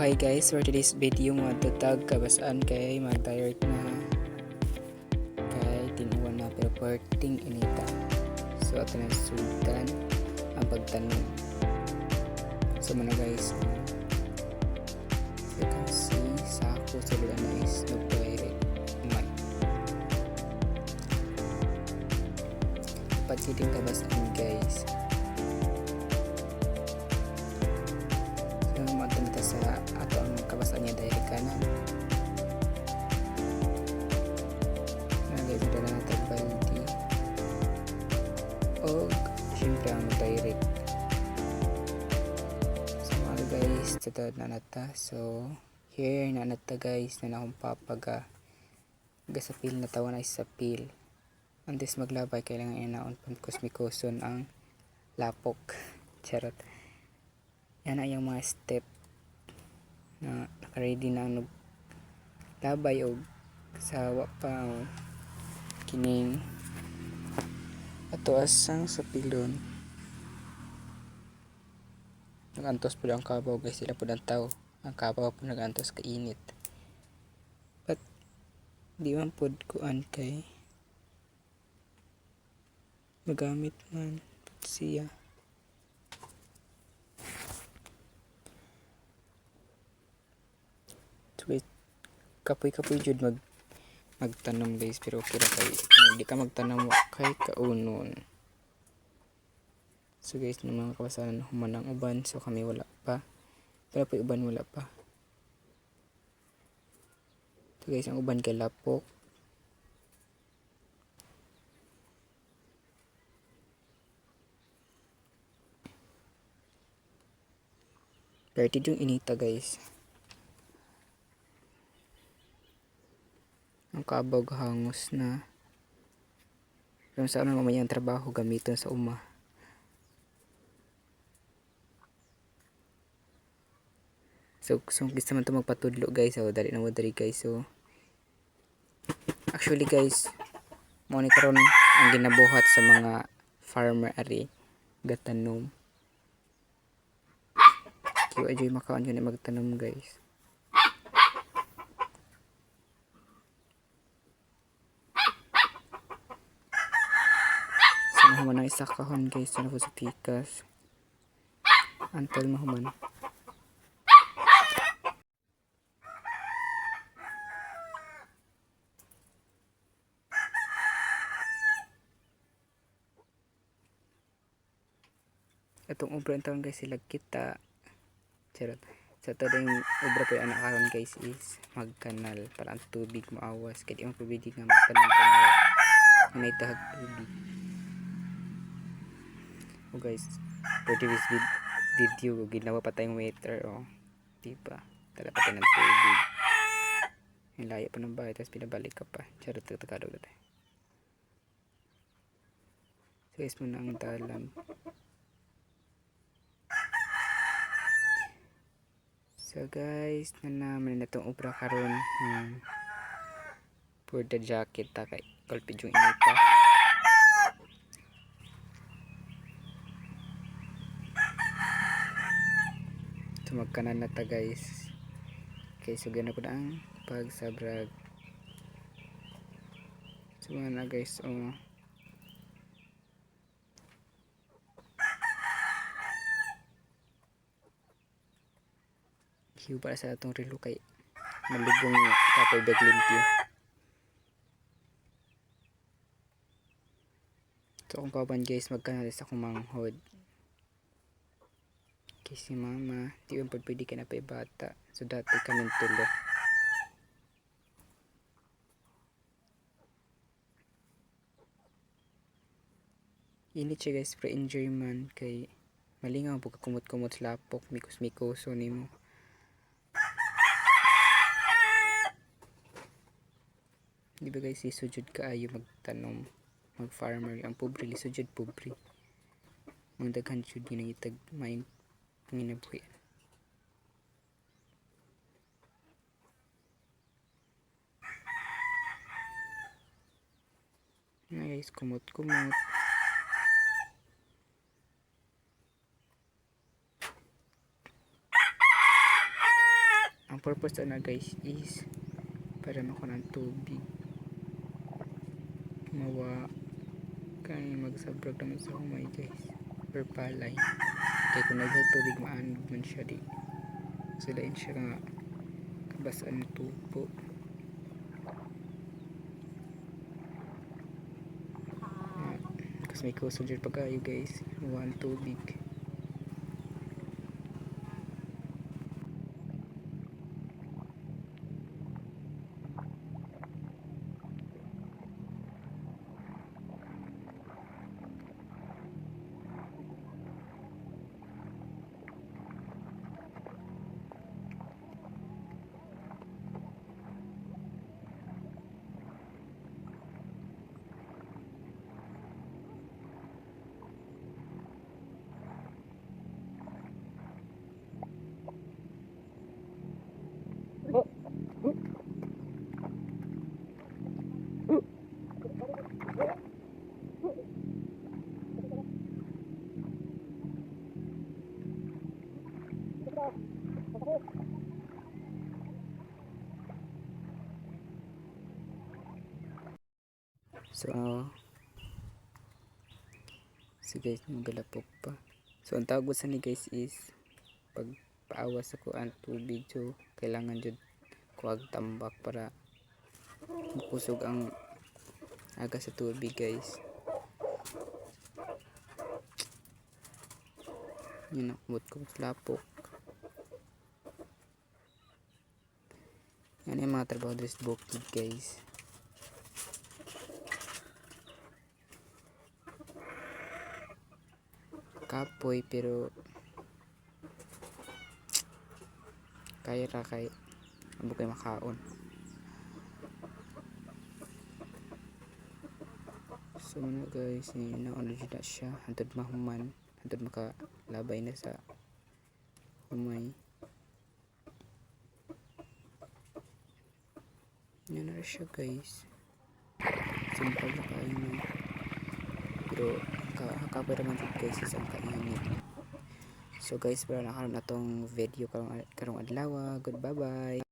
hi guys, for today's video matutag kabasaan kay mag-tired na kay tinuwan na pero parting inita. So ato na sultan ang pagtanong. So muna guys, you can see sa ako sa lugar na is no direct mic. Pagsiting kabasaan guys. Magkanta sa ato ang kabasaan niya dahil kanan nagay na natin baldi o syempre ang direct so mga guys tatawad na nata. So here na nata guys na akong papaga gasapil na tawa na isapil antes maglabay kailangan inaon pankosmikoson ang lapok charot. Yan ay yung mga step na naka-ready na labay o kasawa pa o kining ato asang sa pilon nagantos po ang kabaw guys sila po ng tao ang kabaw po nagantos kainit but di man po kuan kay magamit man siya. Kapoy jud magtanom guys pero okay ra kay hindi ka magtanom kay kaunon. So guys ng mga kawasanan humanang uban so kami wala pa pero po uban wala pa. So guys ang uban kay lapok pero yung inita guys. Ang kabaw hangos na kung saan ang mamayang trabaho gamiton sa uma. So gusto man ito magpatudlo guys. So dali na mo dali guys. So actually guys mo ni karon ang ginabuhat sa mga farmer ari gatanom. Kaya ajoy makaon yun magtanom guys. Mahuman ang isa kahon guys na po sa pikas antal mahuman itong obra taon guys sila kita charot sa tadong obra po yung anak karon guys is magkanal para ang tubig maawas kaya di ang pabidi nga magkanal na itahag tubig. Oh guys, for this video ginawa pa tayong waiter diba tala pa tayo ng tubig nilaya pa ng bahay tapos pinabalik ka pa charot tagadog na tayo. So guys muna ang dalan. So guys naman na itong obra karon for the jacket kay kalpid yung inita. So magkanan na ta guys. Okay, so gana ko na ang pagsabrag. So na guys hiw para sa atong relo kay malibong kapoy bag limpyo. So kung kauban guys magkanan sa akong manghod. Si mama di ba pwede ka na pa bata so dati kaming tulo init siya guys pre enjoy man kay malingaw po kumot-kumot lapok mikos-mikoso nimo. Di ba guys isujud kaayo magtanom mag farmer ang pobre lisujud pobre ang daghan jud ginangitag may nginabuhi. Na guys kumot-kumot purpose na guys is para makuha ng tubig, mawa kay magsabrag naman sa humay guys or palay. Kaya kung nagtubig maanog man siya di sulain siya nga kabasaan ng tubo. Kasi may kusog dyan pagkayo guys, mawa ang tubig. So guys, magalapok pa. So ang tawag sa ni guys is pag paawas ako ang tubig, so kailangan jud kuwag tambak para makusog ang aga sa tubig guys. Yun ang kumot ko sa lapok. Yan yung mga trabaho dito sa bukid guys. Kapoy pero kaya ra kay abo kay makaon. So na guys, naon na siya hantod mahuman, hantod makalabay na sa humay. Yan na siya guys. Simple na kayo na. Pero kakabara man dito guys isang kainit. So guys, para nakaroon na tong video karong adlaw. Goodbye bye.